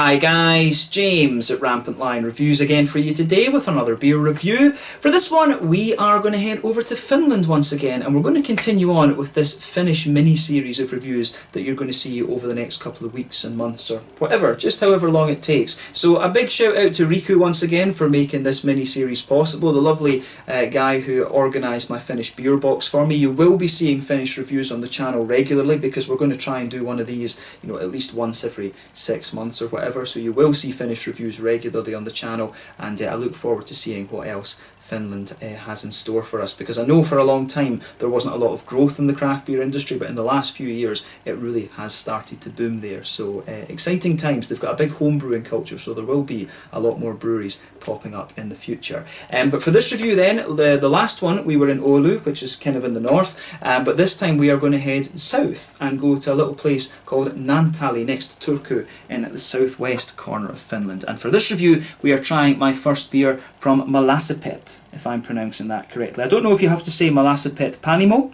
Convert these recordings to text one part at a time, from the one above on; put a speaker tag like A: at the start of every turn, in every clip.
A: Hi guys, James at RampantLionReviews again for you today with another beer review. For this one we are going to head over to Finland once again, and we're going to continue on with this Finnish mini-series of reviews that you're going to see over the next couple of weeks and months or whatever, just however long it takes. So a big shout out to Riku once again for making this mini-series possible, the lovely guy who organised my Finnish beer box for me. You will be seeing Finnish reviews on the channel regularly because we're going to try and do one of these, at least once every 6 months or whatever, so you will see Finnish reviews regularly on the channel, and I look forward to seeing what else Finland has in store for us, because I know for a long time there wasn't a lot of growth in the craft beer industry, but in the last few years it really has started to boom there. So exciting times. They've got a big home brewing culture, so there will be a lot more breweries popping up in the future. But for this review then, the last one we were in Oulu, which is kind of in the north, but this time we are going to head south and go to a little place called Naantali next to Turku in the southwest corner of Finland. And for this review we are trying my first beer from Mallassepät, if I'm pronouncing that correctly. I don't know if you have to say Mallassepät Panimo,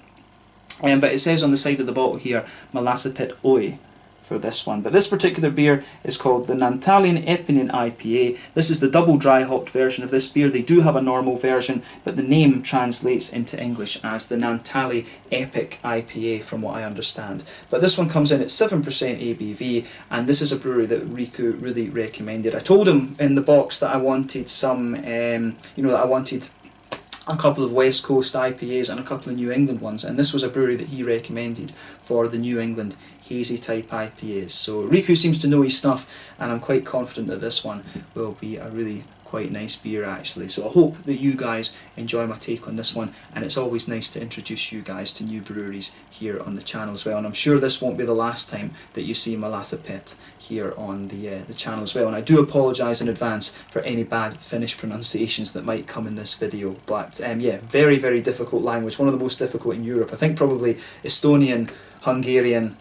A: but it says on the side of the bottle here Mallassepät Oi for this one. But this particular beer is called the Naantalin Eeppinen IPA. This is the double dry hopped version of this beer. They do have a normal version, but the name translates into English as the Naantali Epic IPA from what I understand. But this one comes in at 7% ABV, and this is a brewery that Riku really recommended. I told him in the box that I wanted some, that I wanted a couple of West Coast IPAs and a couple of New England ones, and this was a brewery that he recommended for the New England hazy type IPAs. So Riku seems to know his stuff, and I'm quite confident that this one will be a really quite nice beer actually. So I hope that you guys enjoy my take on this one, and it's always nice to introduce you guys to new breweries here on the channel as well, and I'm sure this won't be the last time that you see Mallassepät here on the channel as well, and I do apologise in advance for any bad Finnish pronunciations that might come in this video. But yeah, very, very difficult language, one of the most difficult in Europe. I think probably Estonian, Hungarian,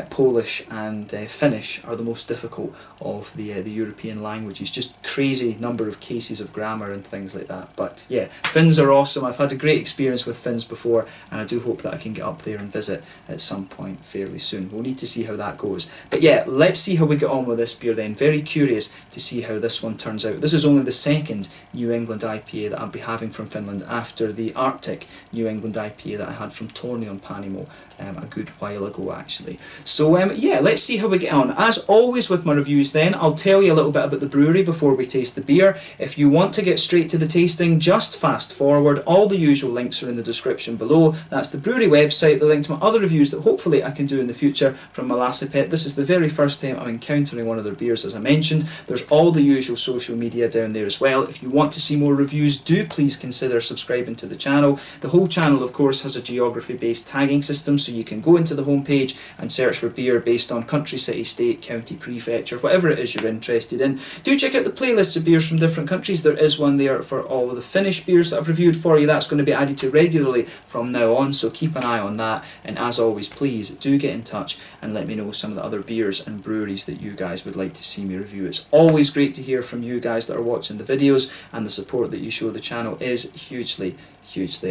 A: Polish and Finnish are the most difficult of the European languages. Just crazy number of cases of grammar and things like that. But yeah, Finns are awesome. I've had a great experience with Finns before, and I do hope that I can get up there and visit at some point fairly soon. We'll need to see how that goes. But yeah, let's see how we get on with this beer then. Very curious to see how this one turns out. This is only the second New England IPA that I'll be having from Finland after the Arctic New England IPA that I had from Tornionpanimo a good while ago actually. So yeah, let's see how we get on. As always with my reviews then, I'll tell you a little bit about the brewery before we taste the beer. If you want to get straight to the tasting, just fast forward. All the usual links are in the description below. That's the brewery website, the link to my other reviews that hopefully I can do in the future from Mallassepät. This is the very first time I'm encountering one of their beers, as I mentioned. There's all the usual social media down there as well. If you want to see more reviews, do please consider subscribing to the channel. The whole channel of course has a geography based tagging system, so you can go into the homepage and search for beer based on country, city, state, county, prefecture, whatever it is you're interested in. Do check out the playlists of beers from different countries. There is one there for all of the Finnish beers that I've reviewed for you. That's going to be added to regularly from now on, so keep an eye on that. And as always, please do get in touch and let me know some of the other beers and breweries that you guys would like to see me review. It's always great to hear from you guys that are watching the videos, and the support that you show the channel is hugely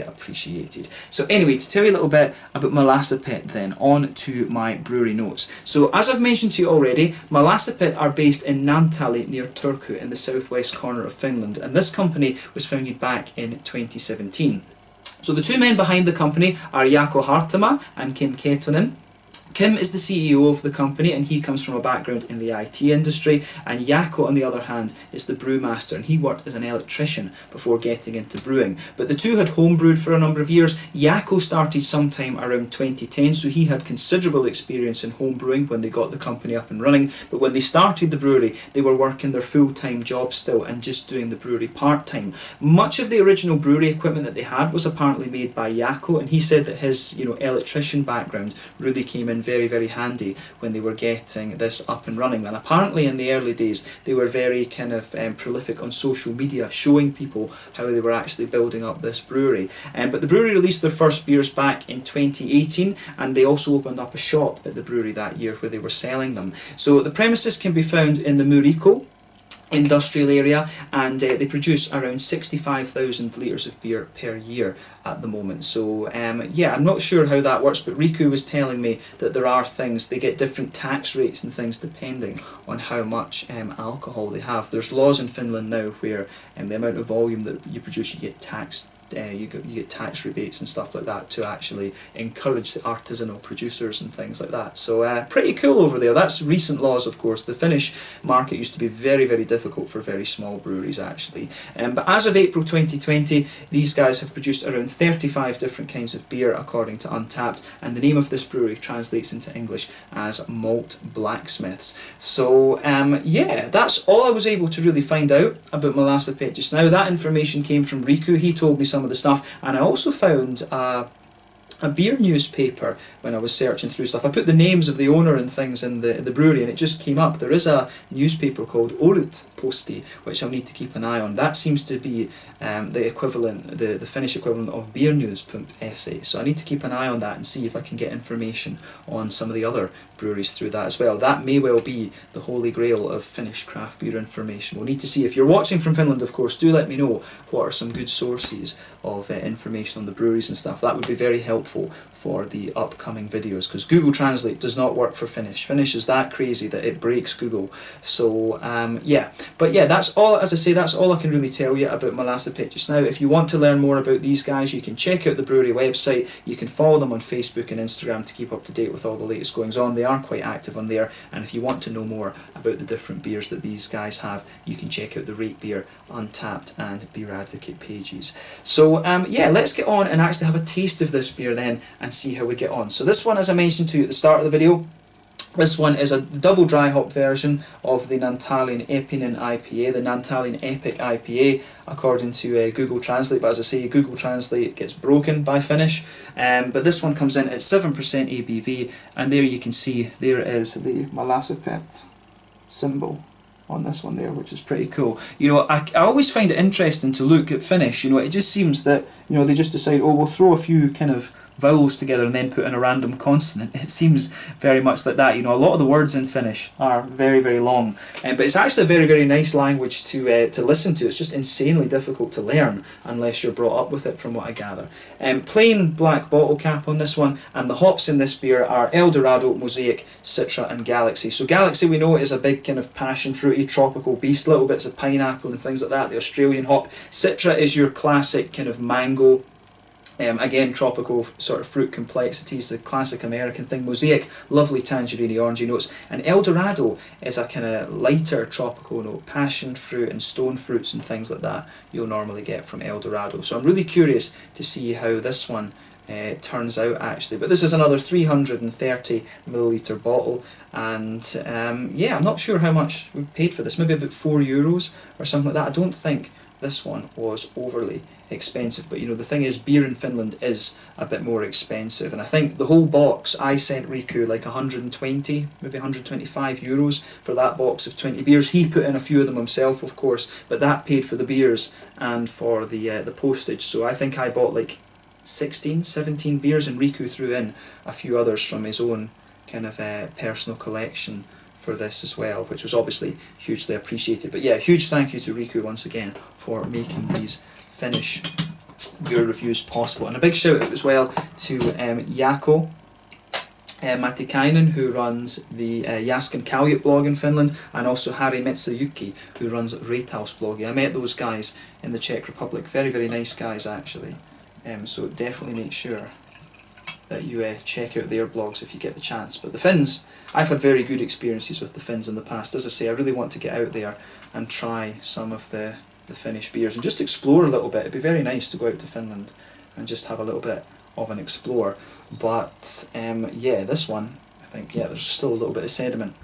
A: appreciated. So anyway, to tell you a little bit about Mallassepät then, on to my brewery notes. So as I've mentioned to you already, Mallassepät are based in Naantali near Turku in the southwest corner of Finland, and this company was founded back in 2017. So the two men behind the company are Jaakko Hartama and Kim Ketonen. Kim is the CEO of the company, and he comes from a background in the IT industry, and Jaakko on the other hand is the brewmaster, and he worked as an electrician before getting into brewing. But the two had homebrewed for a number of years. Jaakko started sometime around 2010, so he had considerable experience in homebrewing when they got the company up and running, but when they started the brewery they were working their full-time job still and just doing the brewery part-time. Much of the original brewery equipment that they had was apparently made by Jaakko, and he said that his electrician background really came in very, very handy when they were getting this up and running. And apparently in the early days they were very kind of prolific on social media, showing people how they were actually building up this brewery. But the brewery released their first beers back in 2018, and they also opened up a shop at the brewery that year where they were selling them. So the premises can be found in the Muriko industrial area, and they produce around 65,000 litres of beer per year at the moment. So yeah, I'm not sure how that works, but Riku was telling me that there are things, they get different tax rates and things depending on how much alcohol they have. There's laws in Finland now where the amount of volume that you produce, you get taxed. You get tax rebates and stuff like that to actually encourage the artisanal producers and things like that. So pretty cool over there. That's recent laws, of course. The Finnish market used to be very, very difficult for very small breweries, actually. But as of April 2020, these guys have produced around 35 different kinds of beer, according to Untappd, and the name of this brewery translates into English as Malt Blacksmiths. So yeah, that's all I was able to really find out about Mallassepät just now. That information came from Riku. He told me some of the stuff, and I also found a beer newspaper when I was searching through stuff. I put the names of the owner and things in the brewery, and it just came up. There is a newspaper called Olut Posti, which I'll need to keep an eye on. That seems to be the equivalent, the Finnish equivalent of beernews.se. So I need to keep an eye on that and see if I can get information on some of the other breweries through that as well. That may well be the holy grail of Finnish craft beer information. We'll need to see. If you're watching from Finland, of course, do let me know what are some good sources of information on the breweries and stuff. That would be very helpful for the upcoming videos, because Google Translate does not work for Finnish. Finnish is that crazy that it breaks Google. So yeah, but yeah, that's all. As I say, that's all I can really tell you about Mallassepät just now. If you want to learn more about these guys, you can check out the brewery website. You can follow them on Facebook and Instagram to keep up to date with all the latest goings on. They are quite active on there, and if you want to know more about the different beers that these guys have, you can check out the Rate Beer, Untappd and Beer Advocate pages. So yeah, let's get on and actually have a taste of this beer then and see how we get on. So this one, as I mentioned to you at the start of the video, this one is a double dry hop version of the Naantalin Eeppinen IPA, the Naantalin Epic IPA, according to Google Translate. But as I say, Google Translate gets broken by Finnish. But this one comes in at 7% ABV, and there you can see there is the Mallassepät symbol on this one there, which is pretty cool. You know, I always find it interesting to look at Finnish. You know, it just seems that, you know, they just decide, oh, we'll throw a few kind of vowels together and then put in a random consonant. It seems very much like that. You know, a lot of the words in Finnish are very, very long, but it's actually a very, very nice language to listen to. It's just insanely difficult to learn unless you're brought up with it, from what I gather. Plain black bottle cap on this one, and the hops in this beer are Eldorado, Mosaic, Citra and Galaxy. So Galaxy, we know, is a big kind of passion fruity tropical beast, little bits of pineapple and things like that, the Australian hop. Citra is your classic kind of mango, again, tropical sort of fruit complexities, the classic American thing. Mosaic, lovely tangerine orangey notes, and Eldorado is a kind of lighter tropical note, passion fruit and stone fruits and things like that you'll normally get from Eldorado. So I'm really curious to see how this one turns out actually. But this is another 330ml bottle, and yeah, I'm not sure how much we paid for this, maybe about €4 or something like that. I don't think this one was overly expensive, but you know, the thing is, beer in Finland is a bit more expensive, and I think the whole box, I sent Riku like 120, maybe €125 for that box of 20 beers. He put in a few of them himself, of course, but that paid for the beers and for the postage. So I think I bought like 16, 17 beers, and Riku threw in a few others from his own kind of personal collection for this as well, which was obviously hugely appreciated. But yeah, huge thank you to Riku once again for making these Finnish beer reviews possible, and a big shout out as well to Jaakko Matikainen, who runs the Jasken Kaljut blog in Finland, and also Harri Metsayuki, who runs Reithaus blogging. I met those guys in the Czech Republic, very, very nice guys actually. So definitely make sure that you check out their blogs if you get the chance. But the Finns, I've had very good experiences with the Finns in the past. As I say, I really want to get out there and try some of the Finnish beers and just explore a little bit. It'd be very nice to go out to Finland and just have a little bit of an explore. But yeah, this one, I think, yeah, there's still a little bit of sediment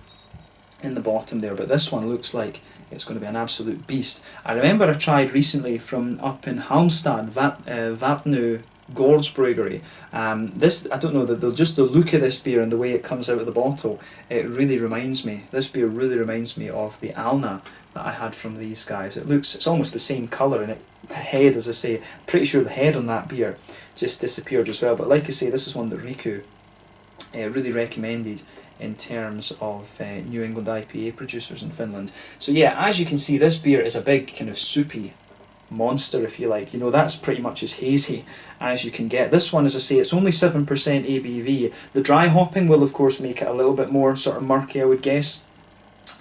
A: in the bottom there, but this one looks like it's going to be an absolute beast. I remember I tried recently from up in Halmstad, Vapnu Gårdsbryggeri. This, I don't know, just the look of this beer and the way it comes out of the bottle, it really reminds me, this beer really reminds me of the Alna that I had from these guys. It's almost the same colour, and the head, as I say, pretty sure the head on that beer just disappeared as well. But like I say, this is one that Riku really recommended in terms of New England IPA producers in Finland. So yeah, as you can see, this beer is a big kind of soupy monster, if you like. You know, that's pretty much as hazy as you can get. This one, as I say, it's only 7% ABV. The dry hopping will of course make it a little bit more sort of murky, I would guess.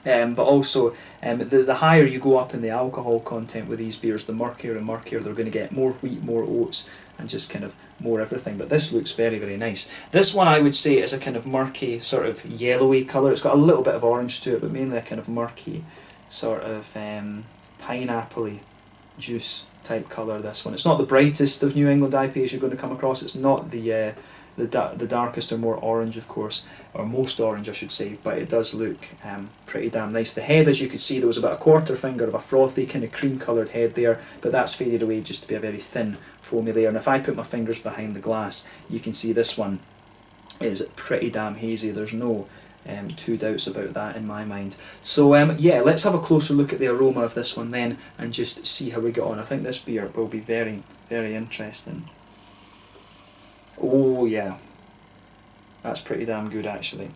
A: But also, the higher you go up in the alcohol content with these beers, the murkier and murkier they're going to get. More wheat, more oats, and just kind of more everything. But this looks very, very nice. This one I would say is a kind of murky, sort of yellowy colour. It's got a little bit of orange to it, but mainly a kind of murky, sort of pineapple-y juice type colour, this one. It's not the brightest of New England IPAs you're going to come across. It's not the darkest or more orange, of course, or most orange I should say, but it does look pretty damn nice. The head, as you could see, there was about a quarter finger of a frothy kind of cream coloured head there, but that's faded away just to be a very thin foamy layer. And if I put my fingers behind the glass, you can see this one is pretty damn hazy. There's no two doubts about that in my mind. So yeah, let's have a closer look at the aroma of this one then and just see how we get on. I think this beer will be very, very interesting. Oh yeah, that's pretty damn good actually.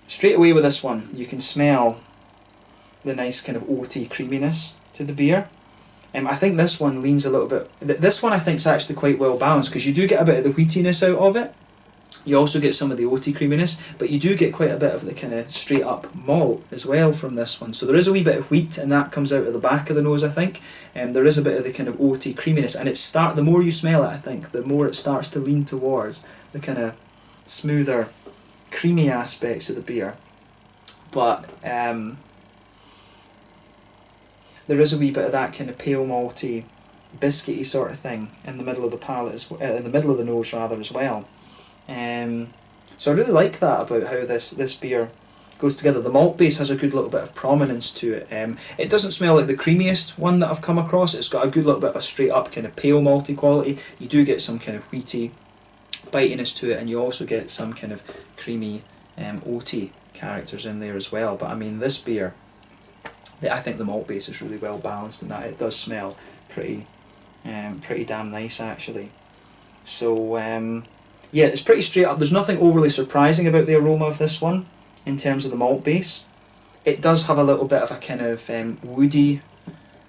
A: Straight away with this one, you can smell the nice kind of oaty creaminess to the beer. I think this one leans a little bit... This one I think is actually quite well balanced, because you do get a bit of the wheatiness out of it. You also get some of the oaty creaminess, but you do get quite a bit of the kind of straight up malt as well from this one. So there is a wee bit of wheat, and that comes out of the back of the nose, I think. There is a bit of the kind of oaty creaminess, and the more you smell it, I think, the more it starts to lean towards the kind of smoother, creamy aspects of the beer. But there is a wee bit of that kind of pale malty, biscuity sort of thing in the middle of the palate, in the middle of the nose rather, as well. So I really like that about how this beer goes together. The malt base has a good little bit of prominence to it. It doesn't smell like the creamiest one that I've come across. It's got a good little bit of a straight up kind of pale malty quality. You do get some kind of wheaty bitiness to it, and you also get some kind of creamy oaty characters in there as well. But I mean, this beer, I think the malt base is really well balanced in that it does smell pretty damn nice actually. So yeah, it's pretty straight up. There's nothing overly surprising about the aroma of this one in terms of the malt base. It does have a little bit of a kind of woody,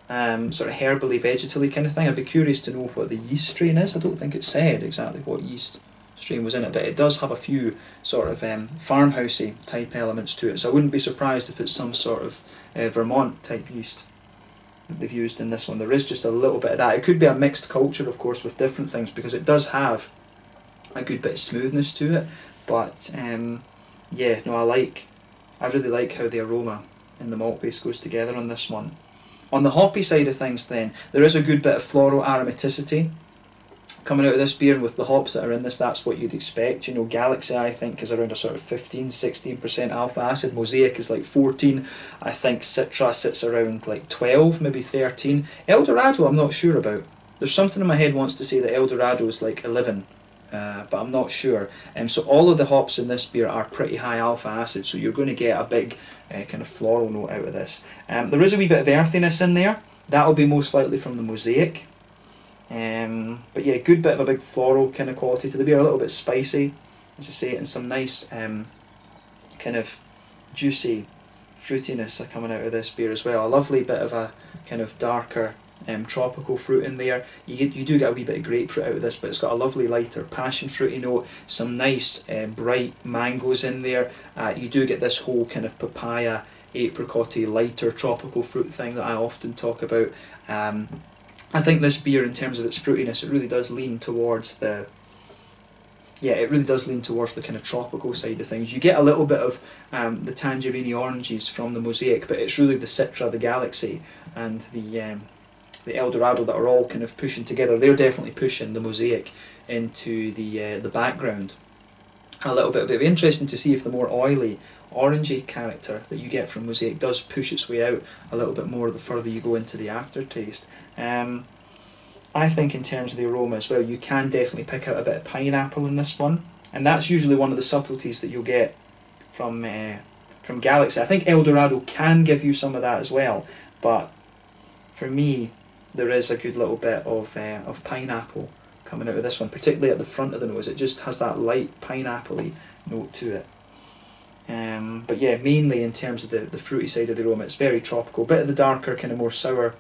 A: sort of herbally, vegetally kind of thing. I'd be curious to know what the yeast strain is. I don't think it said exactly what yeast strain was in it, but it does have a few sort of farmhousey type elements to it. So I wouldn't be surprised if it's some sort of Vermont type yeast that they've used in this one. There is just a little bit of that. It could be a mixed culture, of course, with different things, because it does have a good bit of smoothness to it. But yeah, no, I really like how the aroma and the malt base goes together on this one. On the hoppy side of things then, there is a good bit of floral aromaticity coming out of this beer, and with the hops that are in this, that's what you'd expect. You know, Galaxy I think is around a sort of 15-16% alpha acid, Mosaic is like 14, I think Citra sits around like 12, maybe 13. Eldorado I'm not sure about. There's something in my head wants to say that Eldorado is like 11. But I'm not sure. So all of the hops in this beer are pretty high alpha acid, so you're going to get a big kind of floral note out of this. There is a wee bit of earthiness in there. That'll be most likely from the Mosaic. But yeah, good bit of a big floral kind of quality to the beer, a little bit spicy, as I say, and some nice kind of juicy fruitiness are coming out of this beer as well. A lovely bit of a kind of darker tropical fruit in there. You do get a wee bit of grapefruit out of this, but it's got a lovely lighter passion fruity note, some nice bright mangoes in there. You do get this whole kind of papaya, apricot-y, lighter tropical fruit thing that I often talk about. I think this beer, in terms of its fruitiness, it really does lean towards the kind of tropical side of things. You get a little bit of the tangerine oranges from the Mosaic, but it's really the Citra, the Galaxy, and the Eldorado that are all kind of pushing together. They're definitely pushing the Mosaic into the background a little bit. It'll be interesting to see if the more oily, orangey character that you get from Mosaic does push its way out a little bit more the further you go into the aftertaste. I think in terms of the aroma as well, you can definitely pick out a bit of pineapple in this one, and that's usually one of the subtleties that you'll get from Galaxy. I think Eldorado can give you some of that as well, but for me, there is a good little bit of pineapple coming out of this one, particularly at the front of the nose. It just has that light pineapple-y note to it. But yeah, mainly in terms of the fruity side of the aroma, it's very tropical. Bit of the darker, kind of more sour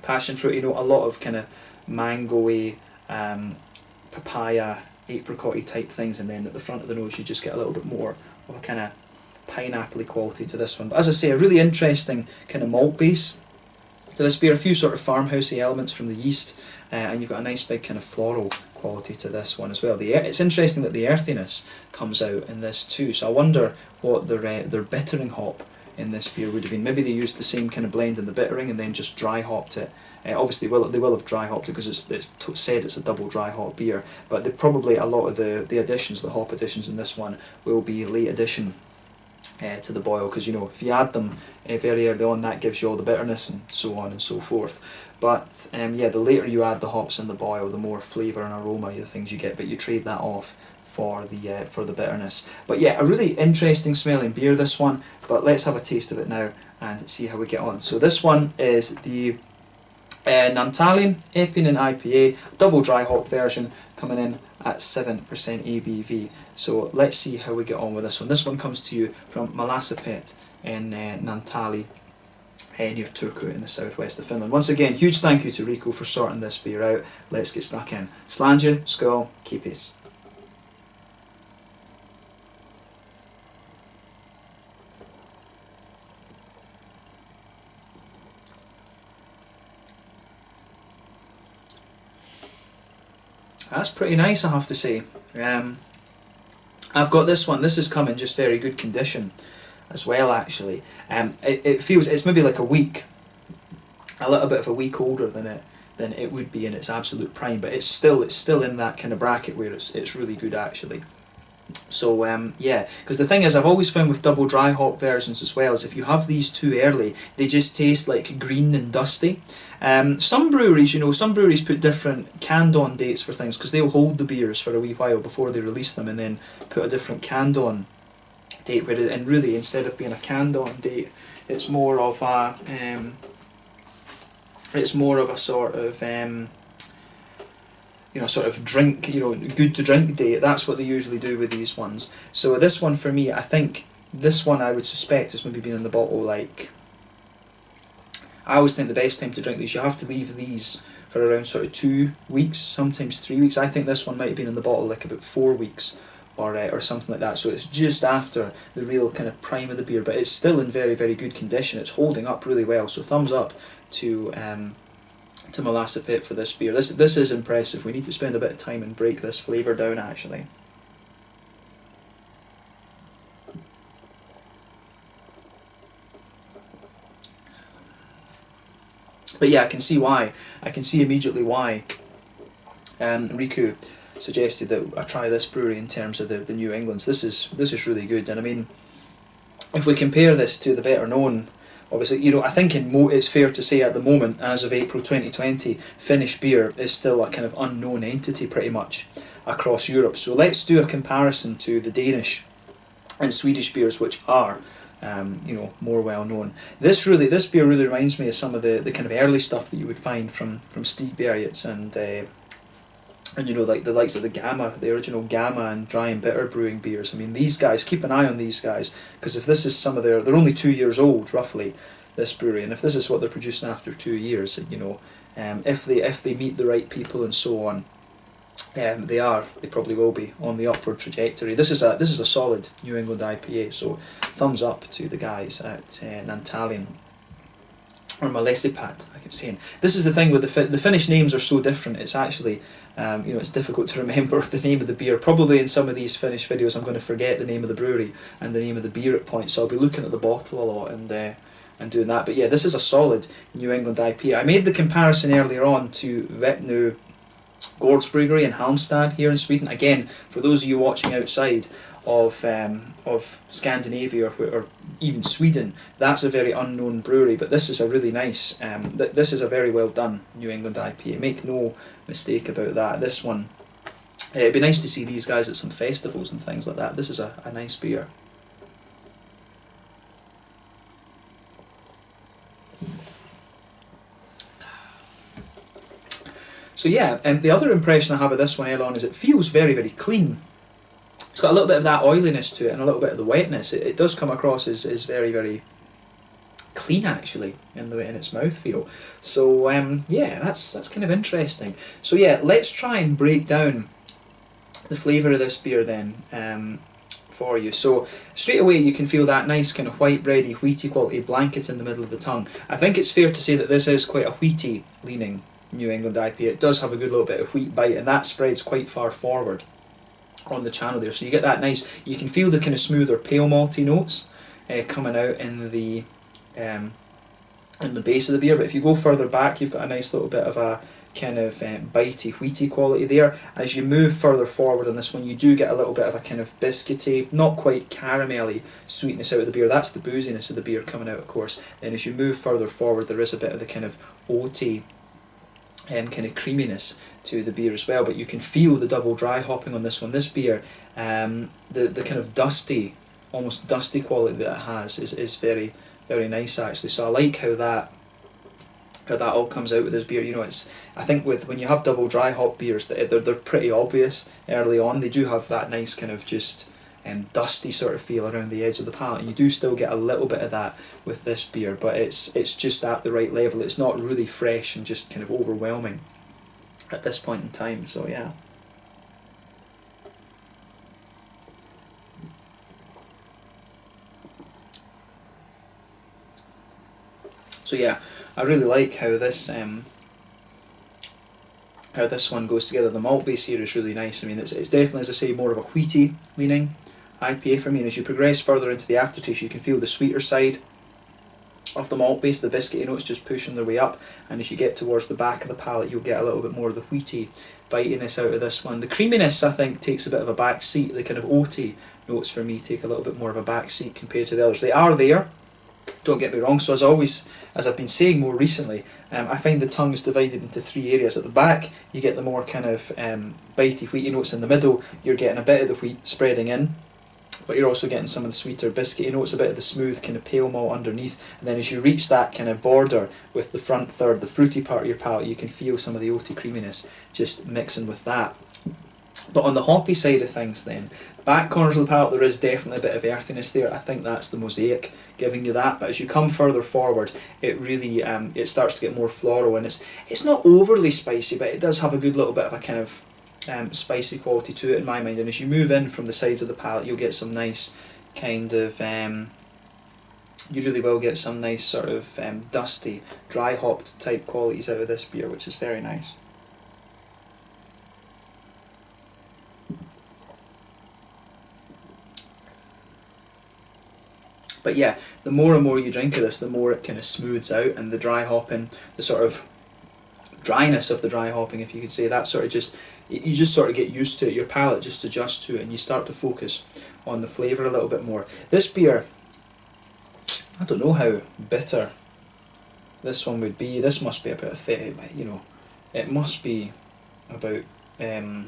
A: passion fruity note, a lot of kind of mango-y, papaya, apricot-y type things, and then at the front of the nose you just get a little bit more of a kind of pineapple-y quality to this one. But as I say, a really interesting kind of malt base to this beer, a few sort of farmhousey elements from the yeast, and you've got a nice big kind of floral quality to this one as well. It's interesting that the earthiness comes out in this too, so I wonder what their bittering hop in this beer would have been. Maybe they used the same kind of blend in the bittering and then just dry hopped it. Obviously they will have dry hopped it because it's said it's a double dry hop beer, but they probably, a lot of the additions, the hop additions in this one will be late addition to the boil, because you know, if you add them very early on, that gives you all the bitterness and so on and so forth. But yeah, the later you add the hops in the boil, the more flavour and aroma, the things you get, but you trade that off for the bitterness. But yeah, a really interesting smelling beer, this one. But let's have a taste of it now and see how we get on. So this one is the Naantalin Eeppinen IPA, double dry hop version, coming in at 7% ABV. So let's see how we get on with this one. This one comes to you from Mallassepät in Naantali, near Turku in the southwest of Finland. Once again, huge thank you to Rico for sorting this beer out. Let's get stuck in. Slàinte, skål, kippis. That's pretty nice, I have to say. I've got this one. This has come in just very good condition as well, actually. It feels, it's maybe like a little bit of a week older than it would be in its absolute prime, but it's still in that kind of bracket where it's really good, actually. So yeah, because the thing is, I've always found with double dry hop versions as well, is if you have these too early, they just taste like green and dusty. Some breweries, you know, put different canned on dates for things, because they'll hold the beers for a wee while before they release them, and then put a different canned on date with it. And really, instead of being a canned on date, it's more of a sort of you know, sort of drink, you know, good to drink date. That's what they usually do with these ones. So this one for me, I think this one I would suspect has maybe been in the bottle, like, I always think the best time to drink these, you have to leave these for around sort of 2 weeks, sometimes 3 weeks. I think this one might have been in the bottle like about 4 weeks or something like that. So it's just after the real kind of prime of the beer, but it's still in very, very good condition. It's holding up really well. So thumbs up to Mallassepät for this beer. This is impressive. We need to spend a bit of time and break this flavour down, actually. But yeah, I can see why. I can see immediately why Riku suggested that I try this brewery in terms of the New Englands. This is really good, and I mean, if we compare this to the better known, obviously, you know, I think it's fair to say at the moment, as of April 2020, Finnish beer is still a kind of unknown entity pretty much across Europe. So let's do a comparison to the Danish and Swedish beers, which are you know, more well known. This beer really reminds me of some of the kind of early stuff that you would find from Stigbergets and you know, like the likes of the original Gamma and Dry and Bitter brewing beers. I mean, these guys, keep an eye on these guys, because if this is some of they're only 2 years old roughly, this brewery, and if this is what they're producing after 2 years, you know, if they meet the right people and so on, they probably will be on the upward trajectory. This is a solid New England IPA, so thumbs up to the guys at Naantalin, or Mallassepät, I keep saying. This is the thing with the Finnish names are so different. It's actually you know, it's difficult to remember the name of the beer. Probably in some of these Finnish videos I'm going to forget the name of the brewery and the name of the beer at points, so I'll be looking at the bottle a lot and doing that. But yeah, this is a solid New England IPA. I made the comparison earlier on to Vepnu Gårdsbryggeri in Halmstad here in Sweden. Again, for those of you watching outside of Scandinavia or even Sweden, that's a very unknown brewery, but this is a really nice, this is a very well done New England IPA, make no mistake about that. This one, it'd be nice to see these guys at some festivals and things like that. This is a nice beer. So yeah, the other impression I have of this one, Elon, is it feels very, very clean. It's got a little bit of that oiliness to it and a little bit of the wetness. It does come across as very, very clean actually in its mouthfeel. So yeah, that's kind of interesting. So yeah, let's try and break down the flavour of this beer then for you. So straight away you can feel that nice kind of white bready, wheaty quality blanket in the middle of the tongue. I think it's fair to say that this is quite a wheaty leaning New England IPA. It does have a good little bit of wheat bite, and that spreads quite far forward on the channel there. So you get that nice, you can feel the kind of smoother pale malty notes coming out in the base of the beer. But if you go further back, you've got a nice little bit of a kind of bitey, wheaty quality there. As you move further forward on this one, you do get a little bit of a kind of biscuity, not quite caramelly sweetness out of the beer. That's the booziness of the beer coming out, of course. Then as you move further forward, there is a bit of the kind of oaty kind of creaminess to the beer as well. But you can feel the double dry hopping on this one. This beer, the kind of dusty, almost dusty quality that it has is very, very nice actually. So I like how that all comes out with this beer. You know, it's, I think when you have double dry hop beers, they're pretty obvious early on. They do have that nice kind of just dusty sort of feel around the edge of the palate, and you do still get a little bit of that with this beer, but it's just at the right level. It's not really fresh and just kind of overwhelming at this point in time. So yeah. So yeah, I really like how this one goes together. The malt base here is really nice. I mean, it's definitely, as I say, more of a wheaty leaning IPA for me. And as you progress further into the aftertaste, you can feel the sweeter side of the malt base, the biscuity notes just pushing their way up. And as you get towards the back of the palate, you'll get a little bit more of the wheaty bitiness out of this one. The creaminess, I think, takes a bit of a back seat. The kind of oaty notes for me take a little bit more of a back seat compared to the others. They are there, don't get me wrong. So as I've been saying more recently, I find the tongue is divided into three areas. At the back, you get the more kind of bitey, wheaty notes. In the middle, you're getting a bit of the wheat spreading in, but you're also getting some of the sweeter biscuity notes, a bit of the smooth kind of pale malt underneath. And then as you reach that kind of border with the front third, the fruity part of your palate, you can feel some of the oaty creaminess just mixing with that. But on the hoppy side of things then, back corners of the palate, there is definitely a bit of earthiness there. I think that's the mosaic giving you that. But as you come further forward, it really it starts to get more floral, and it's not overly spicy, but it does have a good little bit of a kind of spicy quality to it in my mind. And as you move in from the sides of the palate, you'll get some nice kind of you really will get some nice sort of dusty, dry hopped type qualities out of this beer, which is very nice. But yeah, the more and more you drink of this, the more it kind of smooths out, and the dry hopping, the sort of dryness of the dry hopping, if you could say, that sort of you just sort of get used to it. Your palate just adjusts to it, and you start to focus on the flavour a little bit more. This beer, I don't know how bitter this one would be. This must be about 30, you know, it must be about, I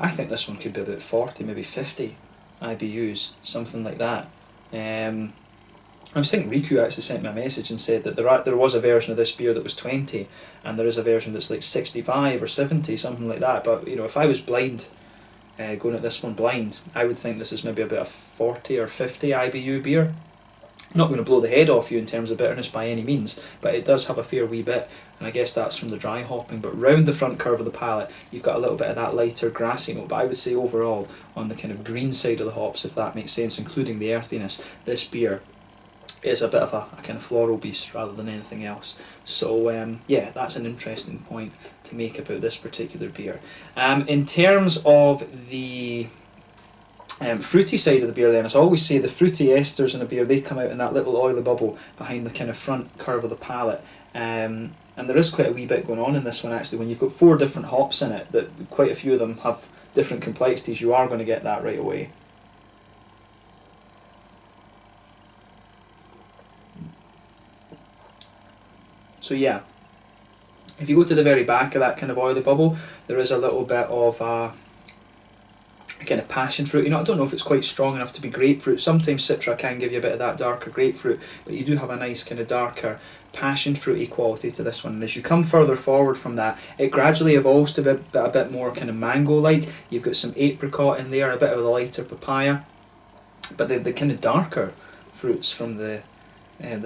A: think this one could be about 40, maybe 50 IBUs, something like that. I was thinking Riku actually sent me a message and said that there was a version of this beer that was 20, and there is a version that's like 65 or 70, something like that. But you know, if I was blind, going at this one blind, I would think this is maybe about a 40 or 50 IBU beer. Not going to blow the head off you in terms of bitterness by any means, but it does have a fair wee bit, and I guess that's from the dry hopping. But round the front curve of the palate, you've got a little bit of that lighter grassy note, but I would say overall, on the kind of green side of the hops, if that makes sense, including the earthiness, this beer is a bit of a kind of floral beast rather than anything else. So yeah, that's an interesting point to make about this particular beer. In terms of the fruity side of the beer then, as I always say, the fruity esters in a beer, they come out in that little oily bubble behind the kind of front curve of the palate. And there is quite a wee bit going on in this one actually. When you've got 4 different hops in it, that quite a few of them have different complexities, you are going to get that right away. So yeah, if you go to the very back of that kind of oily bubble, there is a little bit of a kind of passion fruit. You know, I don't know if it's quite strong enough to be grapefruit. Sometimes Citra can give you a bit of that darker grapefruit, but you do have a nice kind of darker passion fruity quality to this one. And as you come further forward from that, it gradually evolves to a bit more kind of mango-like. You've got some apricot in there, a bit of the lighter papaya, but the kind of darker fruits from the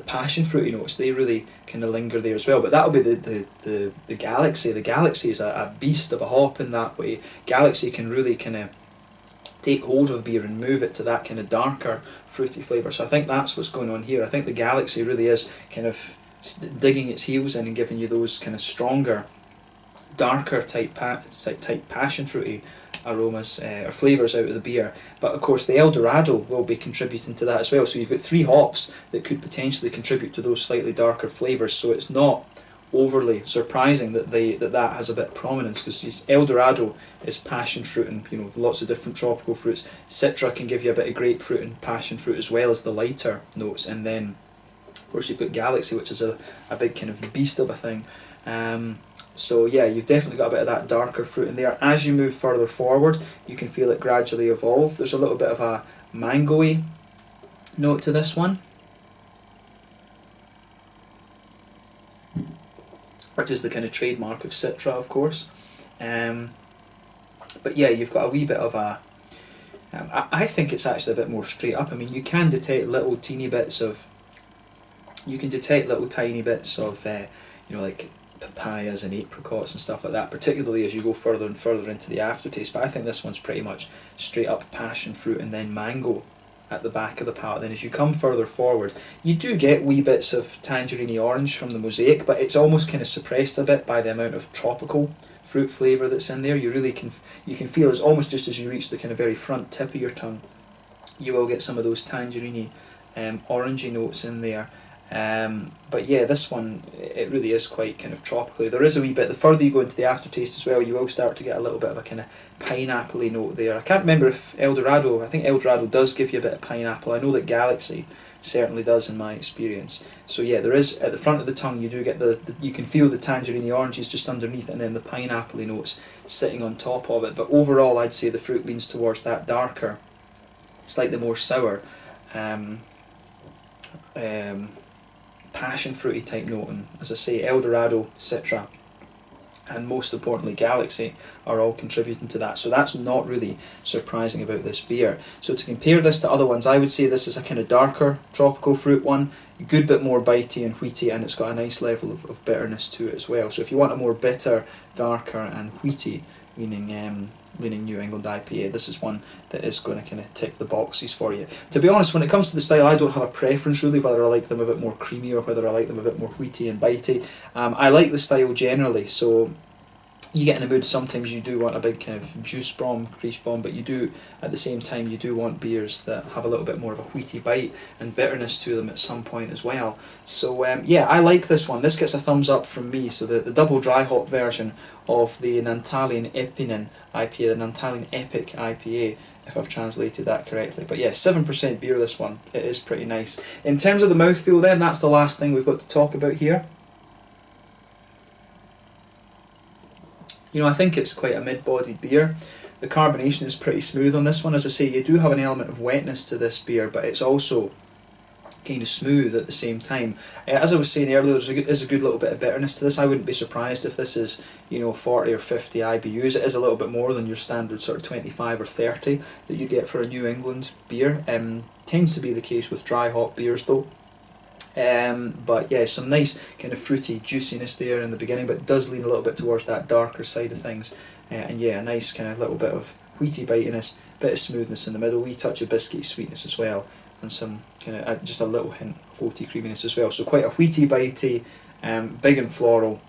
A: passion fruity notes, they really kind of linger there as well. But that'll be the Galaxy. The Galaxy is a beast of a hop in that way. Galaxy can really kind of take hold of beer and move it to that kind of darker fruity flavour. So I think that's what's going on here. I think the Galaxy really is kind of digging its heels in and giving you those kind of stronger, darker type passion fruity aromas or flavours out of the beer. But of course the Eldorado will be contributing to that as well. So you've got 3 hops that could potentially contribute to those slightly darker flavours. So it's not overly surprising that that has a bit of prominence, because Eldorado is passion fruit and, you know, lots of different tropical fruits. Citra can give you a bit of grapefruit and passion fruit as well as the lighter notes, and then of course you've got Galaxy, which is a big kind of beast of a thing. So yeah, you've definitely got a bit of that darker fruit in there. As you move further forward, you can feel it gradually evolve. There's a little bit of a mango-y note to this one, which is the kind of trademark of Citra, of course. But yeah, you've got a wee bit of a... I think it's actually a bit more straight up. I mean, you can detect little teeny bits of... You can detect little tiny bits of, you know, like papayas and apricots and stuff like that, particularly as you go further and further into the aftertaste. But I think this one's pretty much straight up passion fruit and then mango at the back of the palate. Then as you come further forward, you do get wee bits of tangerine orange from the mosaic, but it's almost kind of suppressed a bit by the amount of tropical fruit flavour that's in there. You really can feel, it's almost just as you reach the kind of very front tip of your tongue, you will get some of those tangerine orangey notes in there. But yeah, this one, it really is quite kind of tropically. There is a wee bit, the further you go into the aftertaste as well, you will start to get a little bit of a kind of pineapple-y note there. I can't remember if Eldorado, I think Eldorado does give you a bit of pineapple. I know that Galaxy certainly does in my experience. So yeah, there is, at the front of the tongue, you do get you can feel the tangerine oranges just underneath, and then the pineapple-y notes sitting on top of it. But overall, I'd say the fruit leans towards that darker, slightly more sour, passion fruity type note. And as I say, Eldorado, Citra, and most importantly Galaxy are all contributing to that. So that's not really surprising about this beer. So to compare this to other ones, I would say this is a kind of darker tropical fruit one, a good bit more bitey and wheaty, and it's got a nice level of bitterness to it as well. So if you want a more bitter, darker and wheaty leaning New England IPA, this is one that is going to kind of tick the boxes for you. To be honest, when it comes to the style, I don't have a preference really, whether I like them a bit more creamy or whether I like them a bit more wheaty and bitey. I like the style generally, so you get in the mood, sometimes you do want a big kind of juice bomb, crease bomb, but you do, at the same time, you do want beers that have a little bit more of a wheaty bite and bitterness to them at some point as well. So yeah, I like this one. This gets a thumbs up from me. So the double dry hop version of the Naantalin Eeppinen IPA, the Naantalin Epic IPA, if I've translated that correctly. But yeah, 7% beer, this one. It is pretty nice. In terms of the mouthfeel then, that's the last thing we've got to talk about here. You know, I think it's quite a mid-bodied beer. The carbonation is pretty smooth on this one. As I say, you do have an element of wetness to this beer, but it's also kind of smooth at the same time. As I was saying earlier, there's a good little bit of bitterness to this. I wouldn't be surprised if this is, you know, 40 or 50 IBUs. It is a little bit more than your standard sort of 25 or 30 that you get for a New England beer. Tends to be the case with dry hop beers though. But yeah, some nice kind of fruity juiciness there in the beginning, but it does lean a little bit towards that darker side of things. And yeah, a nice kind of little bit of wheaty bitiness, bit of smoothness in the middle, wee touch of biscuity sweetness as well, and some kind of just a little hint of oaty creaminess as well. So quite a wheaty, bitey, big and floral,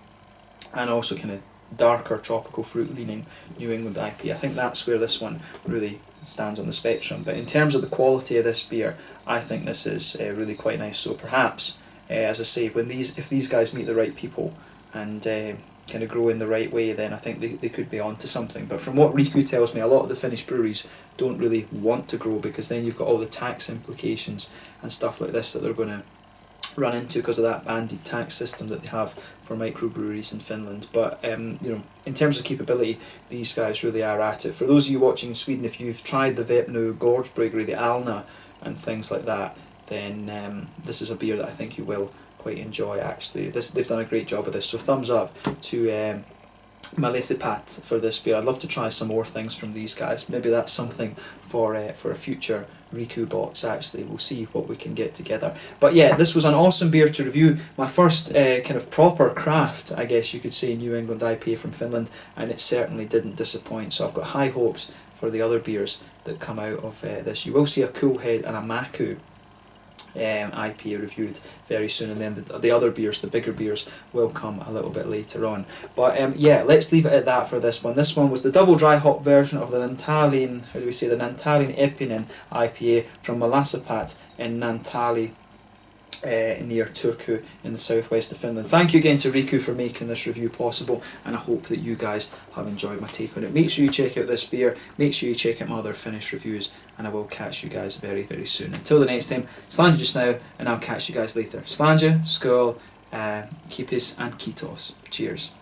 A: and also kind of darker tropical fruit leaning New England IPA. I think that's where this one really stands on the spectrum. But in terms of the quality of this beer, I think this is really quite nice. So perhaps, as I say, if these guys meet the right people and kind of grow in the right way, then I think they could be on to something. But from what Riku tells me, a lot of the Finnish breweries don't really want to grow, because then you've got all the tax implications and stuff like this that they're going to run into because of that bandied tax system that they have for microbreweries in Finland. But you know, in terms of capability, these guys really are at it. For those of you watching in Sweden, if you've tried the Vepno Gårdsbryggeri, the Alna and things like that, then this is a beer that I think you will quite enjoy. Actually, they've done a great job of this. So thumbs up to Mallassepät for this beer. I'd love to try some more things from these guys. Maybe that's something for a future Riku box. Actually, we'll see what we can get together. But yeah, this was an awesome beer to review. My first kind of proper craft, I guess you could say, New England IPA from Finland, and it certainly didn't disappoint. So I've got high hopes for the other beers that come out of this. You will see a Cool Head and a Maku IPA reviewed very soon, and then the other beers, the bigger beers, will come a little bit later on. But yeah, let's leave it at that for this one. This one was the double dry hop version of the Naantalin, how do we say, the Naantalin Eeppinen IPA from Mallassepät in Naantali, near Turku in the southwest of Finland. Thank you again to Riku for making this review possible, and I hope that you guys have enjoyed my take on it. Make sure you check out this beer, make sure you check out my other Finnish reviews, and I will catch you guys very, very soon. Until the next time, slanja just now, and I'll catch you guys later. Slanja, skål, kipis and kitos. Cheers.